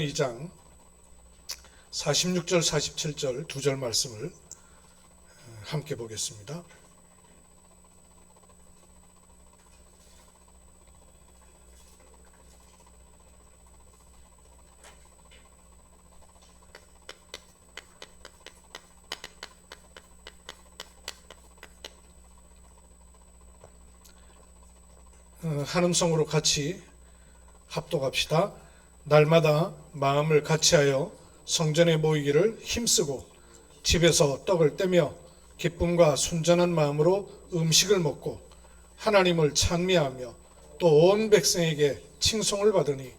2장 46절 47절 두 절 말씀을 함께 보겠습니다. 한음성으로 같이 합독합시다. 날마다 마음을 같이하여 성전에 모이기를 힘쓰고 집에서 떡을 떼며 기쁨과 순전한 마음으로 음식을 먹고 하나님을 찬미하며 또 온 백성에게 칭송을 받으니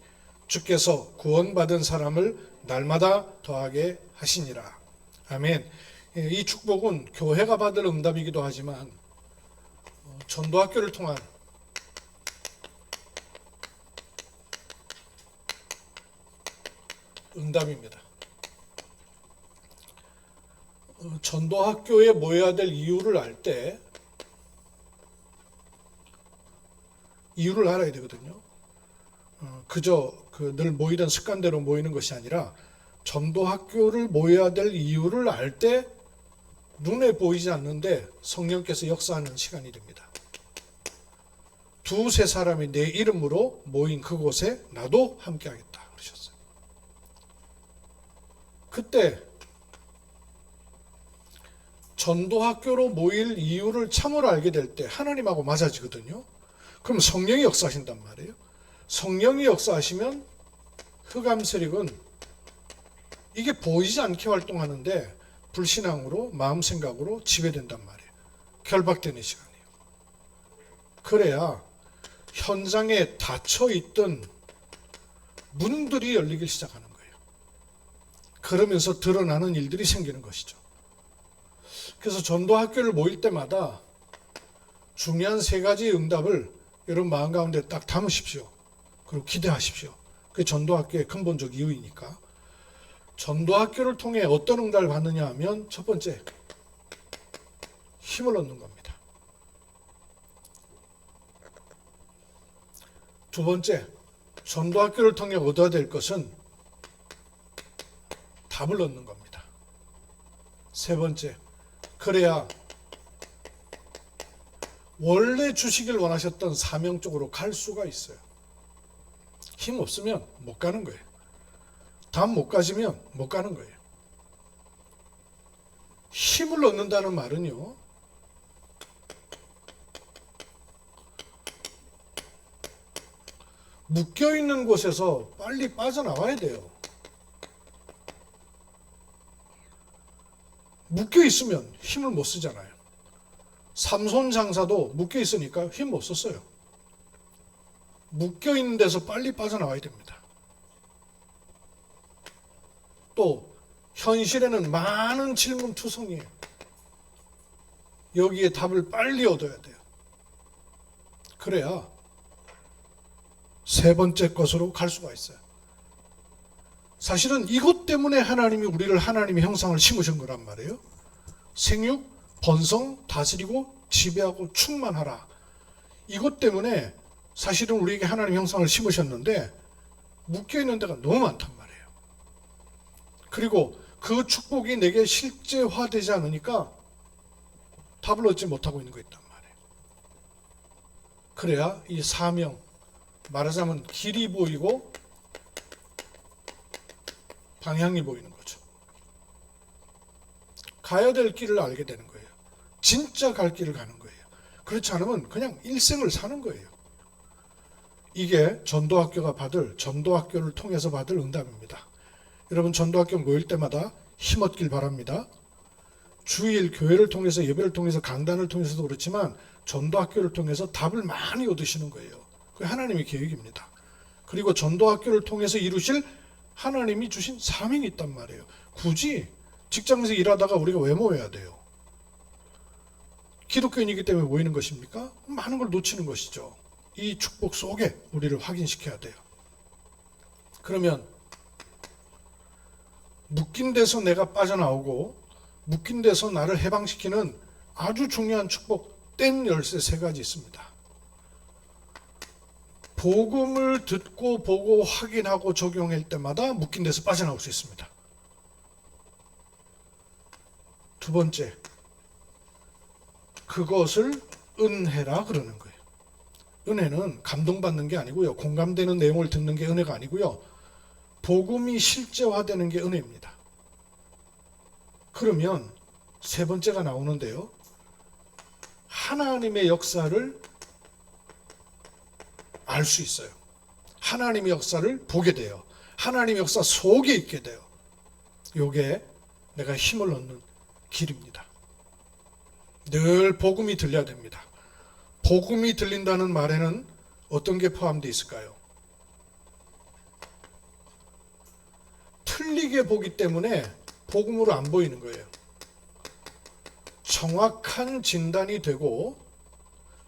주께서 구원받은 사람을 날마다 더하게 하시니라. 아멘. 이 축복은 교회가 받을 응답이기도 하지만 전도학교를 통한 응답입니다. 전도학교에 모여야 될 이유를 알 때 이유를 알아야 되거든요. 그저 늘 모이던 습관대로 모이는 것이 아니라 전도학교를 모여야 될 이유를 알 때 눈에 보이지 않는데 성령께서 역사하는 시간이 됩니다. 두세 사람이 내 이름으로 모인 그곳에 나도 함께하겠다 그러셨어요. 그때 전도학교로 모일 이유를 참으로 알게 될 때 하나님하고 맞아지거든요. 그럼 성령이 역사하신단 말이에요. 성령이 역사하시면 흑암 세력은 이게 보이지 않게 활동하는데 불신앙으로 마음 생각으로 지배된단 말이에요. 결박되는 시간이에요. 그래야 현장에 닫혀있던 문들이 열리기 시작하는 거예요. 그러면서 드러나는 일들이 생기는 것이죠. 그래서 전도학교를 모일 때마다 중요한 세 가지 응답을 여러분 마음 가운데 딱 담으십시오. 그리고 기대하십시오. 그게 전도학교의 근본적 이유이니까. 전도학교를 통해 어떤 응답을 받느냐 하면 첫 번째, 힘을 얻는 겁니다. 두 번째, 전도학교를 통해 얻어야 될 것은 답을 얻는 겁니다. 세 번째, 그래야 원래 주시길 원하셨던 사명 쪽으로 갈 수가 있어요. 힘 없으면 못 가는 거예요. 답 못 가지면 못 가는 거예요. 힘을 얻는다는 말은요, 묶여있는 곳에서 빨리 빠져나와야 돼요. 묶여있으면 힘을 못 쓰잖아요. 삼손 장사도 묶여있으니까 힘 못 썼어요. 묶여있는 데서 빨리 빠져나와야 됩니다. 또 현실에는 많은 질문투성이에요. 여기에 답을 빨리 얻어야 돼요. 그래야 세 번째 것으로 갈 수가 있어요. 사실은 이것 때문에 하나님이 우리를 하나님의 형상을 심으신 거란 말이에요. 생육, 번성, 다스리고 지배하고 충만하라. 이것 때문에 사실은 우리에게 하나님의 형상을 심으셨는데 묶여있는 데가 너무 많단 말이에요. 그리고 그 축복이 내게 실제화되지 않으니까 답을 얻지 못하고 있는 거 있단 말이에요. 그래야 이 사명, 말하자면 길이 보이고 방향이 보이는 거죠. 가야 될 길을 알게 되는 거예요. 진짜 갈 길을 가는 거예요. 그렇지 않으면 그냥 일생을 사는 거예요. 이게 전도학교를 통해서 받을 응답입니다. 여러분 전도학교 모일 때마다 힘 얻길 바랍니다. 주일 교회를 통해서 예배를 통해서 강단을 통해서도 그렇지만 전도학교를 통해서 답을 많이 얻으시는 거예요. 그게 하나님의 계획입니다. 그리고 전도학교를 통해서 이루실 하나님이 주신 사명이 있단 말이에요. 굳이 직장에서 일하다가 우리가 왜 모여야 돼요? 기독교인이기 때문에 모이는 것입니까? 많은 걸 놓치는 것이죠. 이 축복 속에 우리를 확인시켜야 돼요. 그러면 묶인 데서 내가 빠져나오고 묶인 데서 나를 해방시키는 아주 중요한 축복 뗀 열쇠 세 가지 있습니다. 복음을 듣고 보고 확인하고 적용할 때마다 묶인 데서 빠져나올 수 있습니다. 두 번째, 그것을 은혜라 그러는 거예요. 은혜는 감동받는 게 아니고요. 공감되는 내용을 듣는 게 은혜가 아니고요. 복음이 실제화되는 게 은혜입니다. 그러면 세 번째가 나오는데요. 하나님의 역사를 알 수 있어요. 하나님의 역사를 보게 돼요. 하나님의 역사 속에 있게 돼요. 요게 내가 힘을 얻는 길입니다. 늘 복음이 들려야 됩니다. 복음이 들린다는 말에는 어떤 게 포함되어 있을까요? 틀리게 보기 때문에 복음으로 안 보이는 거예요. 정확한 진단이 되고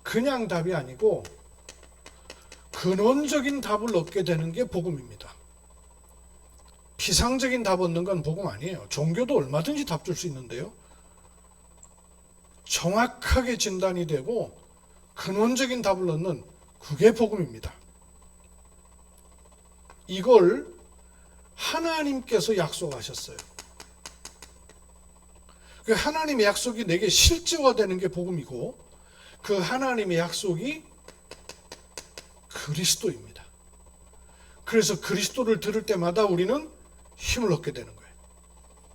그냥 답이 아니고 근원적인 답을 얻게 되는 게 복음입니다. 피상적인 답 얻는 건 복음 아니에요. 종교도 얼마든지 답 줄 수 있는데요. 정확하게 진단이 되고 근원적인 답을 얻는 그게 복음입니다. 이걸 하나님께서 약속하셨어요. 그 하나님의 약속이 내게 실제화되는 게 복음이고 그 하나님의 약속이 그리스도입니다. 그래서 그리스도를 들을 때마다 우리는 힘을 얻게 되는 거예요.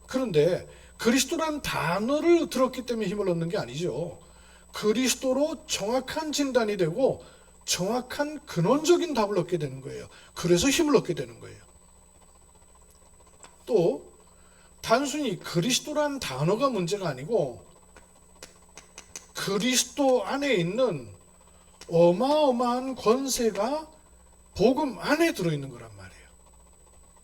그런데 그리스도라는 단어를 들었기 때문에 힘을 얻는 게 아니죠. 그리스도로 정확한 진단이 되고 정확한 근원적인 답을 얻게 되는 거예요. 그래서 힘을 얻게 되는 거예요. 또 단순히 그리스도라는 단어가 문제가 아니고 그리스도 안에 있는 어마어마한 권세가 복음 안에 들어있는 거란 말이에요.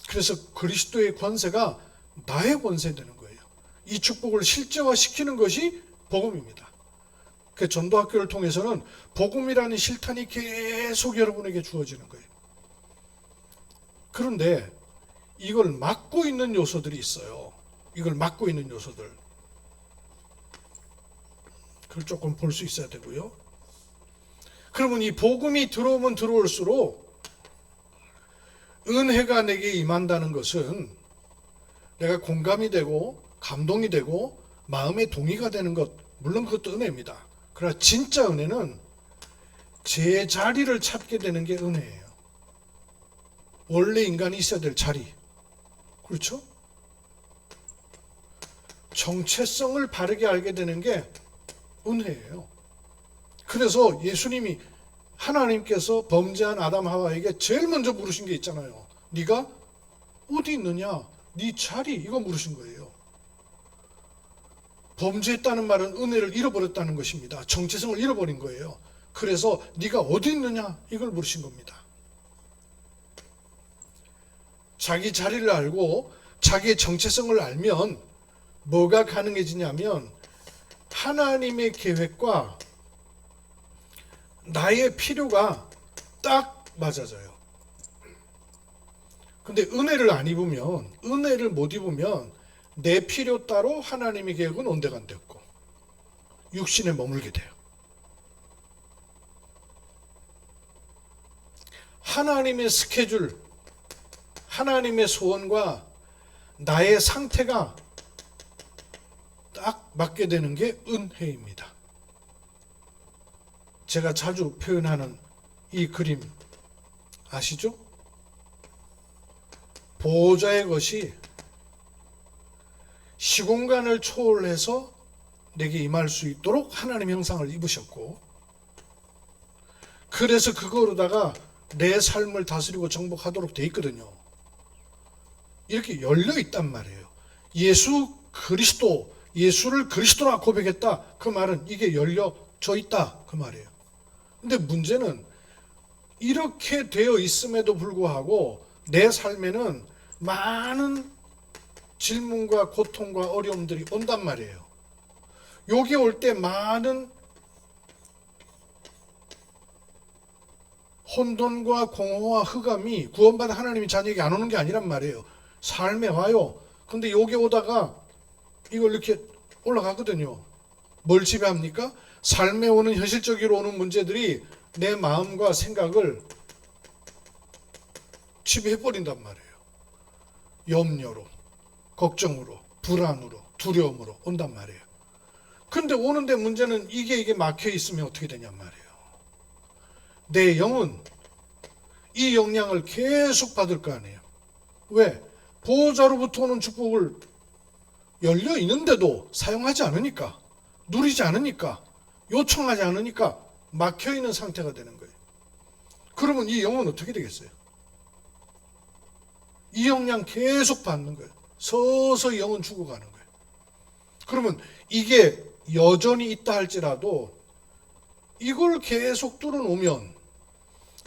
그래서 그리스도의 권세가 나의 권세 되는 거예요. 이 축복을 실제화시키는 것이 복음입니다. 그 전도학교를 통해서는 복음이라는 실탄이 계속 여러분에게 주어지는 거예요. 그런데 이걸 막고 있는 요소들이 있어요. 이걸 막고 있는 요소들. 그걸 조금 볼 수 있어야 되고요. 그러면 이 복음이 들어오면 들어올수록 은혜가 내게 임한다는 것은 내가 공감이 되고 감동이 되고 마음의 동의가 되는 것, 물론 그것도 은혜입니다. 그러나 진짜 은혜는 제 자리를 찾게 되는 게 은혜예요. 원래 인간이 있어야 될 자리. 그렇죠? 정체성을 바르게 알게 되는 게 은혜예요. 그래서 예수님이 하나님께서 범죄한 아담 하와에게 제일 먼저 물으신 게 있잖아요. 네가 어디 있느냐? 네 자리, 이거 물으신 거예요. 범죄했다는 말은 은혜를 잃어버렸다는 것입니다. 정체성을 잃어버린 거예요. 그래서 네가 어디 있느냐? 이걸 물으신 겁니다. 자기 자리를 알고 자기의 정체성을 알면 뭐가 가능해지냐면 하나님의 계획과 나의 필요가 딱 맞아져요. 근데 은혜를 안 입으면, 은혜를 못 입으면 내 필요 따로 하나님의 계획은 온데간데 없고 육신에 머물게 돼요. 하나님의 스케줄, 하나님의 소원과 나의 상태가 딱 맞게 되는 게 은혜입니다. 제가 자주 표현하는 이 그림 아시죠? 보호자의 것이 시공간을 초월해서 내게 임할 수 있도록 하나님 형상을 입으셨고, 그래서 그거로다가 내 삶을 다스리고 정복하도록 돼 있거든요. 이렇게 열려 있단 말이에요. 예수 그리스도, 예수를 그리스도라 고백했다. 그 말은 이게 열려져 있다. 그 말이에요. 근데 문제는 이렇게 되어 있음에도 불구하고 내 삶에는 많은 질문과 고통과 어려움들이 온단 말이에요. 여기 올 때 많은 혼돈과 공허와 흑암이 구원받은 하나님의 자녀에게 안 오는 게 아니란 말이에요. 삶에 와요. 근데 여기 오다가 이걸 이렇게 올라가거든요. 뭘 지배합니까? 삶에 오는 현실적으로 오는 문제들이 내 마음과 생각을 지배해버린단 말이에요. 염려로, 걱정으로, 불안으로, 두려움으로 온단 말이에요. 근데 오는데 문제는 이게 막혀 있으면 어떻게 되냔 말이에요. 내 영은 이 영향을 계속 받을 거 아니에요. 왜? 보호자로부터 오는 축복을 열려 있는데도 사용하지 않으니까, 누리지 않으니까, 요청하지 않으니까 막혀 있는 상태가 되는 거예요. 그러면 이 영은 어떻게 되겠어요? 이 영향 계속 받는 거예요. 서서히 영은 죽어가는 거예요. 그러면 이게 여전히 있다 할지라도 이걸 계속 뚫어놓으면,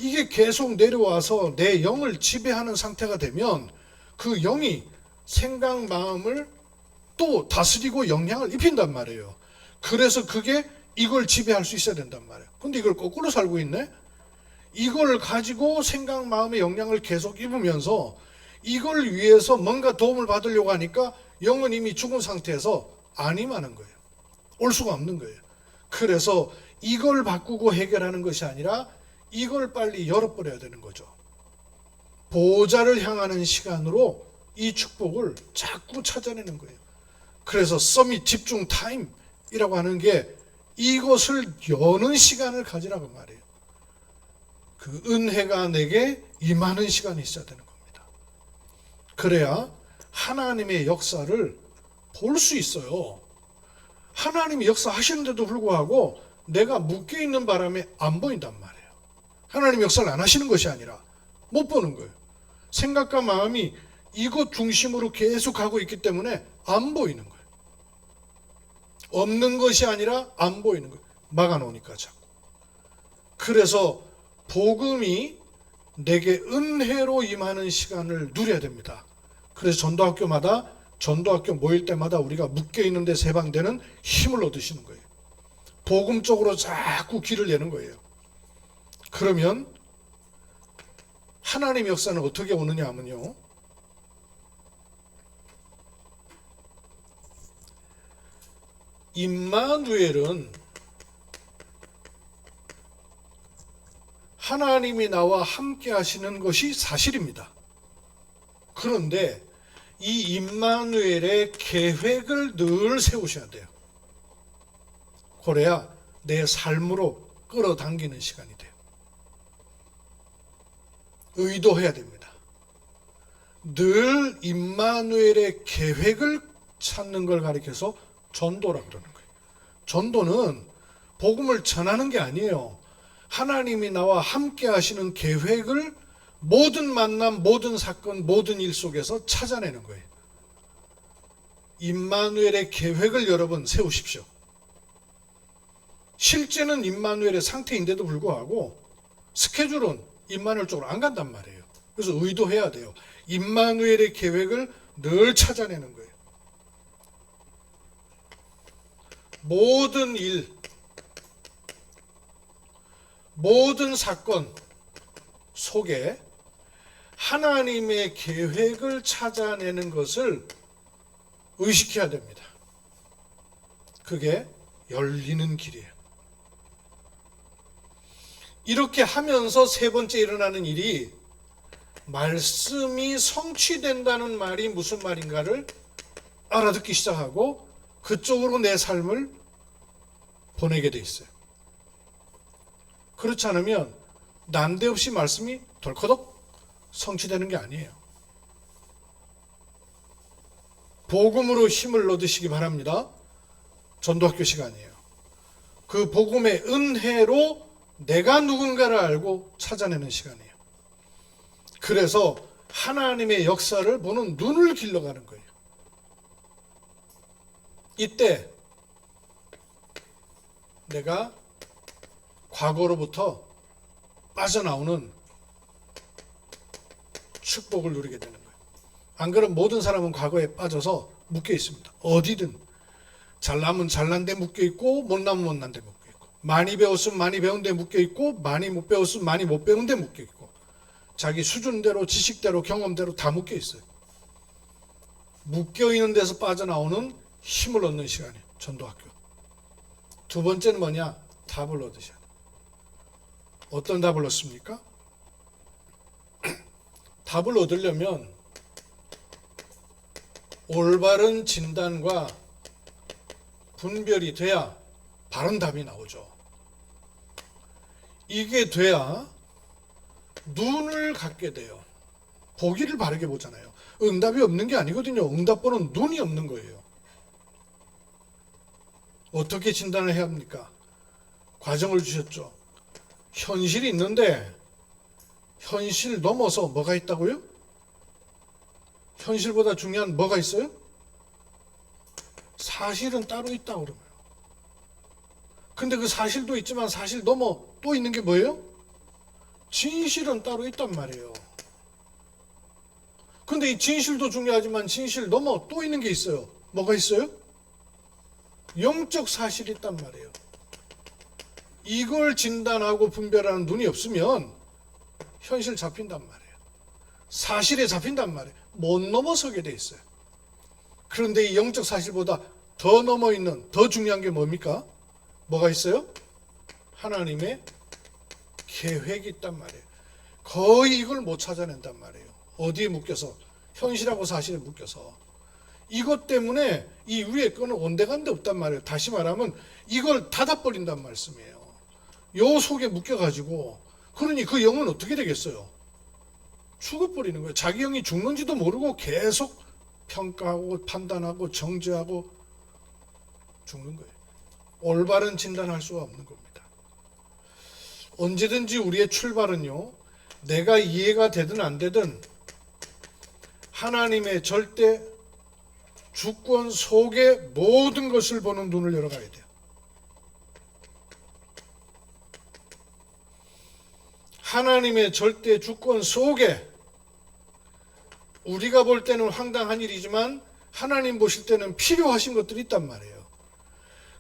이게 계속 내려와서 내 영을 지배하는 상태가 되면 그 영이 생각, 마음을 또 다스리고 영향을 입힌단 말이에요. 그래서 그게 이걸 지배할 수 있어야 된단 말이에요. 근데 이걸 거꾸로 살고 있네? 이걸 가지고 생각, 마음의 영향을 계속 입으면서 이걸 위해서 뭔가 도움을 받으려고 하니까 영은 이미 죽은 상태에서 안 임하는 거예요. 올 수가 없는 거예요. 그래서 이걸 바꾸고 해결하는 것이 아니라 이걸 빨리 열어버려야 되는 거죠. 보호자를 향하는 시간으로 이 축복을 자꾸 찾아내는 거예요. 그래서 서밋 집중 타임이라고 하는 게 이것을 여는 시간을 가지라고 말해요. 그 은혜가 내게 임하는 시간이 있어야 되는 겁니다. 그래야 하나님의 역사를 볼 수 있어요. 하나님이 역사하시는데도 불구하고 내가 묶여있는 바람에 안 보인단 말이에요. 하나님 역사를 안 하시는 것이 아니라 못 보는 거예요. 생각과 마음이 이것 중심으로 계속 가고 있기 때문에 안 보이는 거예요. 없는 것이 아니라 안 보이는 거예요. 막아놓으니까 자꾸. 그래서 복음이 내게 은혜로 임하는 시간을 누려야 됩니다. 그래서 전도학교마다, 전도학교 모일 때마다 우리가 묶여있는 데서 해방되는 힘을 얻으시는 거예요. 복음 쪽으로 자꾸 길을 내는 거예요. 그러면 하나님의 역사는 어떻게 오느냐 하면요, 임마누엘은 하나님이 나와 함께 하시는 것이 사실입니다. 그런데 이 임마누엘의 계획을 늘 세우셔야 돼요. 그래야 내 삶으로 끌어당기는 시간이 돼요. 의도해야 됩니다. 늘 임마누엘의 계획을 찾는 걸 가리켜서 전도라 그러는 거예요. 전도는 복음을 전하는 게 아니에요. 하나님이 나와 함께 하시는 계획을 모든 만남, 모든 사건, 모든 일 속에서 찾아내는 거예요. 임마누엘의 계획을 여러분 세우십시오. 실제는 임마누엘의 상태인데도 불구하고 스케줄은 임마누엘 쪽으로 안 간단 말이에요. 그래서 의도해야 돼요. 임마누엘의 계획을 늘 찾아내는 거예요. 모든 일, 모든 사건 속에 하나님의 계획을 찾아내는 것을 의식해야 됩니다. 그게 열리는 길이에요. 이렇게 하면서 세 번째 일어나는 일이, 말씀이 성취된다는 말이 무슨 말인가를 알아듣기 시작하고 그쪽으로 내 삶을 보내게 돼 있어요. 그렇지 않으면 난데없이 말씀이 덜커덕 성취되는 게 아니에요. 복음으로 힘을 얻으시기 바랍니다. 전도학교 시간이에요. 그 복음의 은혜로 내가 누군가를 알고 찾아내는 시간이에요. 그래서 하나님의 역사를 보는 눈을 길러가는 거예요. 이때 내가 과거로부터 빠져나오는 축복을 누리게 되는 거예요. 안 그러면 모든 사람은 과거에 빠져서 묶여 있습니다. 어디든. 잘나면 잘난 데 묶여 있고 못나면 못난 데 묶여 있고, 많이 배웠으면 많이 배운 데 묶여 있고, 많이 못 배웠으면 많이 못 배운 데 묶여 있고, 자기 수준대로, 지식대로, 경험대로 다 묶여 있어요. 묶여 있는 데서 빠져나오는 힘을 얻는 시간이에요. 전도학교. 두 번째는 뭐냐? 답을 얻으셔야 돼요. 어떤 답을 얻습니까? 답을 얻으려면 올바른 진단과 분별이 돼야 바른 답이 나오죠. 이게 돼야 눈을 갖게 돼요. 보기를 바르게 보잖아요. 응답이 없는 게 아니거든요. 응답번호는 눈이 없는 거예요. 어떻게 진단을 해야 합니까? 과정을 주셨죠. 현실이 있는데 현실 넘어서 뭐가 있다고요? 현실보다 중요한 뭐가 있어요? 사실은 따로 있다고 그러면. 근데 그 사실도 있지만 사실 넘어 또 있는 게 뭐예요? 진실은 따로 있단 말이에요. 근데 이 진실도 중요하지만 진실 넘어 또 있는 게 있어요. 뭐가 있어요? 영적 사실이 있단 말이에요. 이걸 진단하고 분별하는 눈이 없으면 현실 잡힌단 말이에요. 사실에 잡힌단 말이에요. 못 넘어서게 돼 있어요. 그런데 이 영적 사실보다 더 넘어 있는 더 중요한 게 뭡니까? 뭐가 있어요? 하나님의 계획이 있단 말이에요. 거의 이걸 못 찾아낸단 말이에요. 어디에 묶여서? 현실하고 사실에 묶여서. 이것 때문에 이 위에 거는 온데간데 없단 말이에요. 다시 말하면 이걸 닫아버린단 말씀이에요. 요 속에 묶여가지고, 그러니 그 영은 어떻게 되겠어요? 죽어버리는 거예요. 자기 영이 죽는지도 모르고 계속 평가하고 판단하고 정죄하고 죽는 거예요. 올바른 진단할 수가 없는 겁니다. 언제든지 우리의 출발은요, 내가 이해가 되든 안 되든 하나님의 절대 주권 속에 모든 것을 보는 눈을 열어가야 돼요. 하나님의 절대 주권 속에 우리가 볼 때는 황당한 일이지만 하나님 보실 때는 필요하신 것들이 있단 말이에요.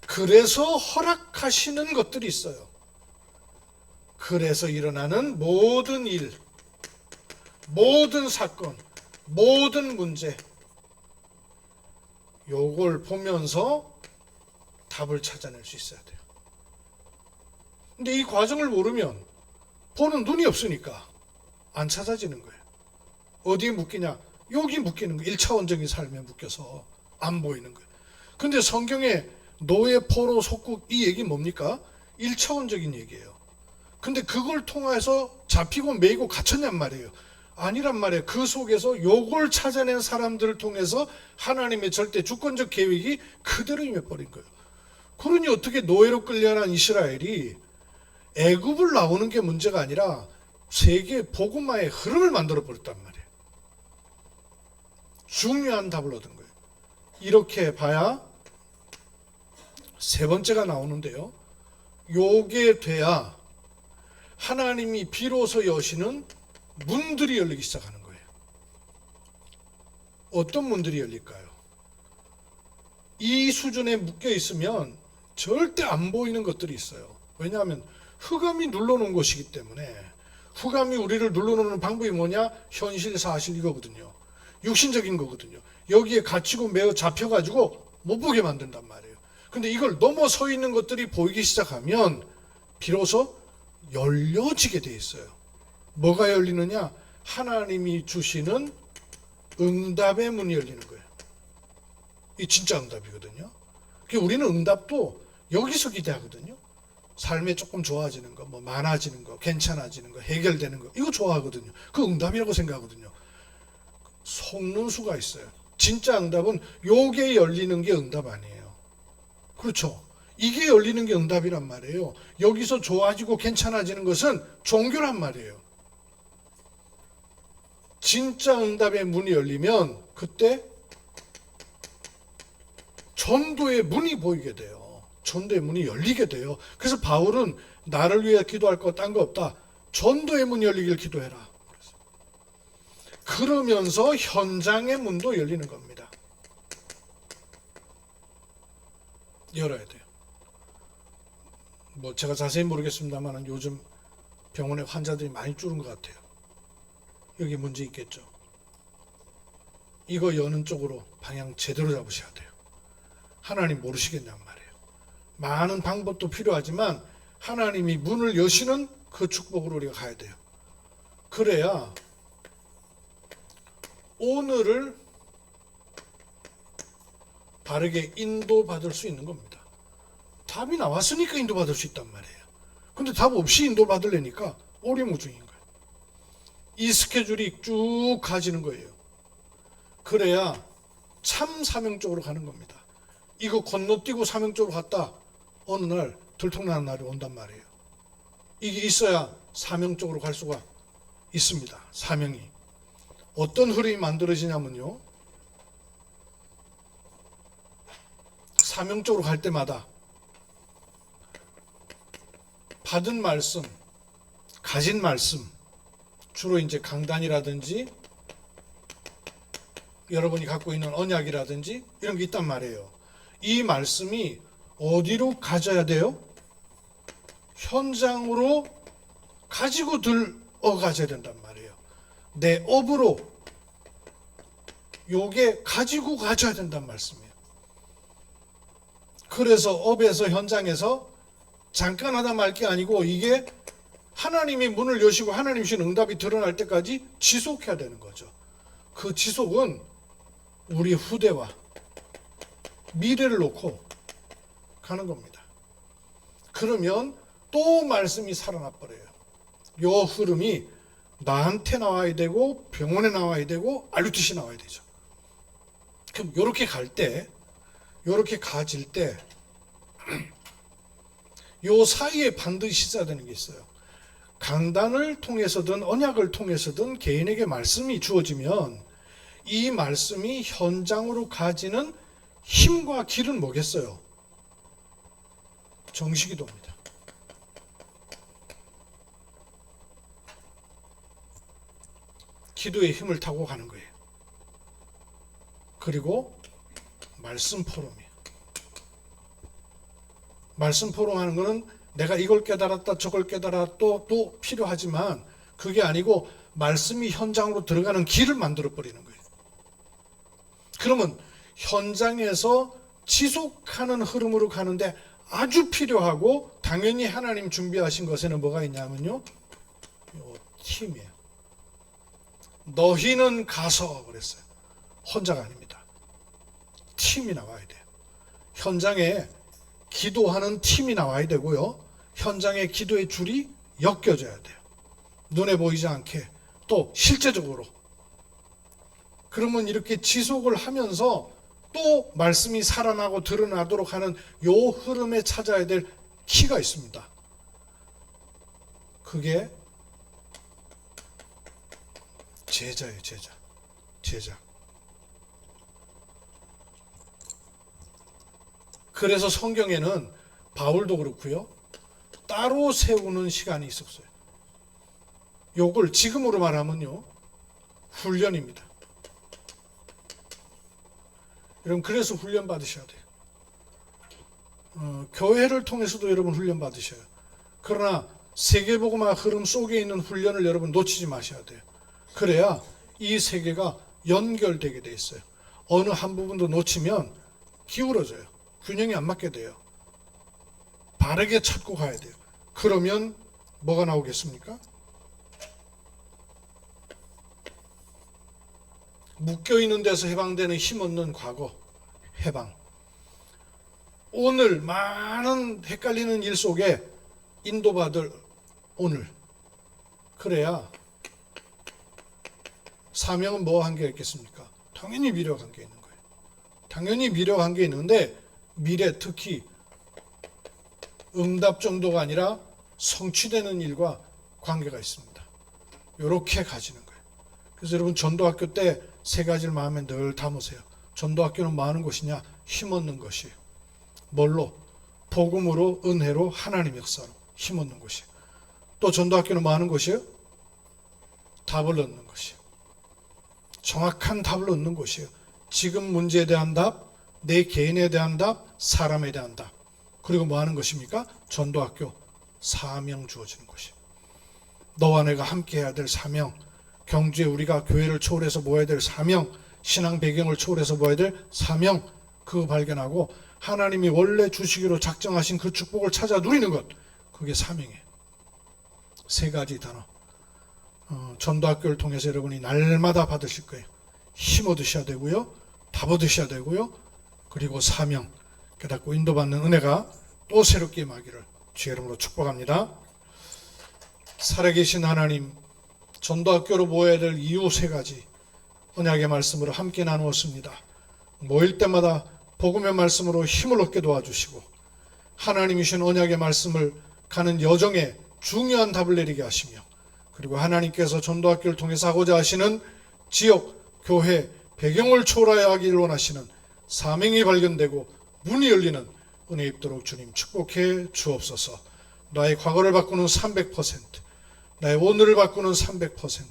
그래서 허락하시는 것들이 있어요. 그래서 일어나는 모든 일, 모든 사건, 모든 문제, 요걸 보면서 답을 찾아낼 수 있어야 돼요. 근데 이 과정을 모르면 보는 눈이 없으니까 안 찾아지는 거예요. 어디에 묶이냐? 여기 묶이는 거예요. 1차원적인 삶에 묶여서 안 보이는 거예요. 근데 성경에 노예, 포로, 속국 이 얘기 뭡니까? 1차원적인 얘기예요. 근데 그걸 통해서 잡히고 매이고 갇혔냔 말이에요. 아니란 말이에요. 그 속에서 요걸 찾아낸 사람들을 통해서 하나님의 절대 주권적 계획이 그대로 임해버린 거예요. 그러니 어떻게 노예로 끌려난 이스라엘이 애굽을 나오는 게 문제가 아니라 세계 복음화의 흐름을 만들어 버렸단 말이에요. 중요한 답을 얻은 거예요. 이렇게 봐야 세 번째가 나오는데요. 요게 돼야 하나님이 비로소 여시는 문들이 열리기 시작하는 거예요. 어떤 문들이 열릴까요? 이 수준에 묶여 있으면 절대 안 보이는 것들이 있어요. 왜냐하면 흑암이 눌러놓은 것이기 때문에. 흑암이 우리를 눌러놓는 방법이 뭐냐? 현실, 사실 이거거든요. 육신적인 거거든요. 여기에 갇히고 매어 잡혀가지고 못 보게 만든단 말이에요. 근데 이걸 넘어서 있는 것들이 보이기 시작하면 비로소 열려지게 돼 있어요. 뭐가 열리느냐? 하나님이 주시는 응답의 문이 열리는 거예요. 이 진짜 응답이거든요. 우리는 응답도 여기서 기대하거든요. 삶에 조금 좋아지는 거, 뭐 많아지는 거, 괜찮아지는 거, 해결되는 거, 이거 좋아하거든요. 그 응답이라고 생각하거든요. 속는 수가 있어요. 진짜 응답은 요게 열리는 게 응답 아니에요. 그렇죠? 이게 열리는 게 응답이란 말이에요. 여기서 좋아지고 괜찮아지는 것은 종교란 말이에요. 진짜 응답의 문이 열리면 그때 전도의 문이 보이게 돼요. 전도의 문이 열리게 돼요. 그래서 바울은 나를 위해 기도할 거 딴 거 없다. 전도의 문이 열리길 기도해라. 그러면서 현장의 문도 열리는 겁니다. 열어야 돼요. 뭐 제가 자세히 모르겠습니다만 요즘 병원에 환자들이 많이 줄은 것 같아요. 여기 문제 있겠죠. 이거 여는 쪽으로 방향 제대로 잡으셔야 돼요. 하나님 모르시겠냔 말이에요. 많은 방법도 필요하지만 하나님이 문을 여시는 그 축복으로 우리가 가야 돼요. 그래야 오늘을 바르게 인도받을 수 있는 겁니다. 답이 나왔으니까 인도받을 수 있단 말이에요. 근데 답 없이 인도받으려니까 오리무중인 거예요. 이 스케줄이 쭉 가지는 거예요. 그래야 참 사명적으로 가는 겁니다. 이거 건너뛰고 사명적으로 갔다 어느 날 들통나는 날이 온단 말이에요. 이게 있어야 사명적으로 갈 수가 있습니다. 사명이. 어떤 흐름이 만들어지냐면요, 사명적으로 갈 때마다 받은 말씀, 가진 말씀, 주로 이제 강단이라든지 여러분이 갖고 있는 언약이라든지 이런 게 있단 말이에요. 이 말씀이 어디로 가져야 돼요? 현장으로 가지고 들어가져야 된단 말이에요. 내 업으로 요게 가지고 가져야 된단 말씀이에요. 그래서 업에서 현장에서 잠깐 하다 말 게 아니고 이게 하나님이 문을 여시고 하나님 주신 응답이 드러날 때까지 지속해야 되는 거죠. 그 지속은 우리 후대와 미래를 놓고 가는 겁니다. 그러면 또 말씀이 살아나 버려요. 요 흐름이 나한테 나와야 되고 병원에 나와야 되고 알루티시 나와야 되죠. 그럼 요렇게 갈 때, 요렇게 가질 때 요 사이에 반드시 있어야 되는 게 있어요. 강단을 통해서든 언약을 통해서든 개인에게 말씀이 주어지면 이 말씀이 현장으로 가지는 힘과 길은 뭐겠어요? 정식기도입니다. 기도의 힘을 타고 가는 거예요. 그리고 말씀 포럼이에요. 말씀 포럼하는 거는 내가 이걸 깨달았다 저걸 깨달았다 또 필요하지만 그게 아니고 말씀이 현장으로 들어가는 길을 만들어 버리는 거예요. 그러면 현장에서 지속하는 흐름으로 가는데 아주 필요하고 당연히 하나님 준비하신 것에는 뭐가 있냐면요, 요 팀이에요. 너희는 가서 그랬어요. 혼자가 아닙니다. 팀이 나와야 돼요. 현장에 기도하는 팀이 나와야 되고요, 현장의 기도의 줄이 엮여져야 돼요. 눈에 보이지 않게 또 실제적으로. 그러면 이렇게 지속을 하면서 또 말씀이 살아나고 드러나도록 하는 요 흐름에 찾아야 될 키가 있습니다. 그게 제자예요. 제자. 그래서 성경에는 바울도 그렇고요, 따로 세우는 시간이 있었어요. 요걸 지금으로 말하면요, 훈련입니다. 여러분, 그래서 훈련 받으셔야 돼요. 교회를 통해서도 여러분 훈련 받으셔요. 그러나 세계복음화 흐름 속에 있는 훈련을 여러분 놓치지 마셔야 돼요. 그래야 이 세계가 연결되게 돼 있어요. 어느 한 부분도 놓치면 기울어져요. 균형이 안 맞게 돼요. 바르게 찾고 가야 돼요. 그러면 뭐가 나오겠습니까? 묶여있는 데서 해방되는 힘없는 과거, 해방. 오늘 많은 헷갈리는 일 속에 인도받을 오늘. 그래야 사명은 뭐와 관계가 있겠습니까? 당연히 미래와 관계 있는 거예요. 당연히 미래와 관계 있는데 미래, 특히 응답 정도가 아니라 성취되는 일과 관계가 있습니다. 이렇게 가지는 거예요. 그래서 여러분, 전도학교 때 세 가지를 마음에 늘 담으세요. 전도학교는 뭐 하는 곳이냐? 힘없는 것이에요. 뭘로? 복음으로, 은혜로, 하나님 역사로 힘없는 곳이에요. 또 전도학교는 뭐 하는 곳이에요? 답을 얻는 것이에요. 정확한 답을 얻는 곳이에요. 지금 문제에 대한 답, 내 개인에 대한 답, 사람에 대한 답. 그리고 뭐 하는 것입니까? 전도학교, 사명 주어지는 것이에요. 너와 내가 함께 해야 될 사명, 경주에 우리가 교회를 초월해서 모아야 될 사명, 신앙 배경을 초월해서 모아야 될 사명, 그거 발견하고 하나님이 원래 주시기로 작정하신 그 축복을 찾아 누리는 것, 그게 사명이에요. 세 가지 단어. 전도학교를 통해서 여러분이 날마다 받으실 거예요. 힘 얻으셔야 되고요. 답 얻으셔야 되고요. 그리고 사명 깨닫고 인도받는 은혜가 또 새롭게 임하기를 주의 이름으로 축복합니다. 살아계신 하나님, 전도학교로 모여야 될 이유 3가지 언약의 말씀으로 함께 나누었습니다. 모일 때마다 복음의 말씀으로 힘을 얻게 도와주시고 하나님이신 언약의 말씀을 가는 여정에 중요한 답을 내리게 하시며 그리고 하나님께서 전도학교를 통해서 하고자 하시는 지역, 교회, 배경을 초월하기를 원하시는 사명이 발견되고 문이 열리는 은혜 입도록 주님 축복해 주옵소서. 나의 과거를 바꾸는 300%, 나의 오늘을 바꾸는 300%,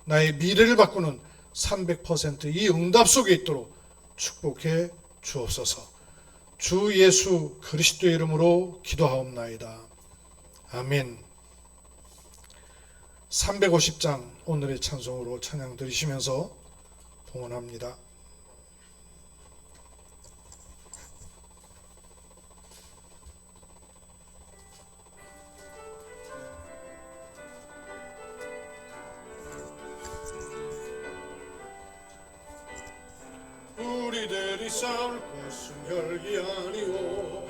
나의 미래를 바꾸는 300%이 응답 속에 있도록 축복해 주옵소서. 주 예수 그리스도의 이름으로 기도하옵나이다. 아멘. 350장 오늘의 찬송으로 찬양 드리시면서 봉헌합니다. 우리들이 싸울 것은 혈기 아니오,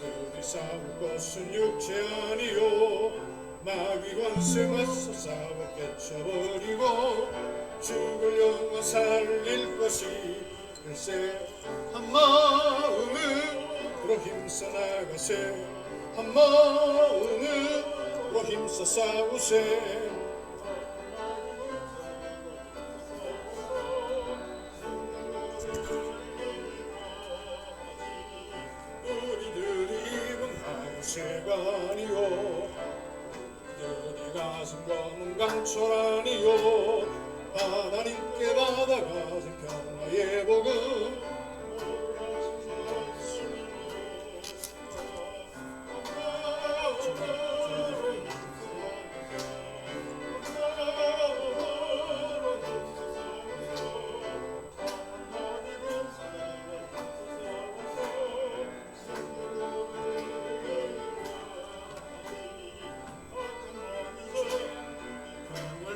우리들이 싸울 것은 육체 아니오. 마귀 권세 맞서 싸워 깨쳐버리고 죽을 영혼 살릴 것이 글쎄 한 마음으로 힘써 나가세, 한 마음으로 힘써 싸우세. 세가 아니요, 우리들이 가진 검은 강철 아니요, 하나님께 받아가진 평화의 복음.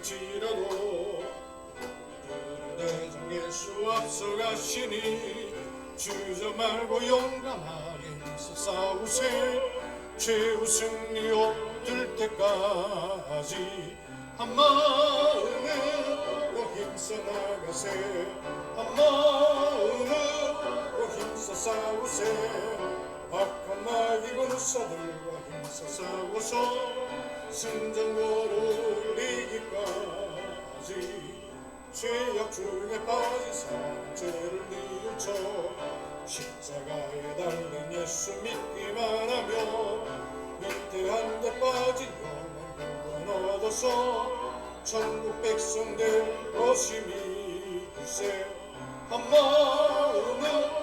지라도 대장 예수 앞서가시니 주저 말고 용감하게 힘써 싸우세. 최후 승리 얻을 때까지 한 마음으로 힘써 나가세, 한 마음으로 힘써 싸우세. 악한 마귀 군사들과 힘써 싸워서 승전거로 이기까지 죄악 중에 빠진 상처를 뉘우쳐 십자가에 달린 예수 믿기만 하며 위태한 데 빠진 영혼 구원 얻어서 천국 백성 될 것임이 글쎄 한 마음은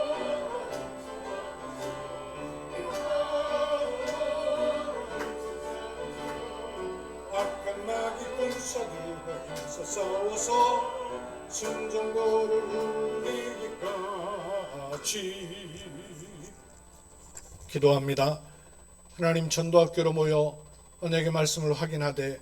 군사들과 힘써 싸워서 승전거를 울리기까지. 기도합니다. 하나님, 전도학교로 모여 언약의 말씀을 확인하되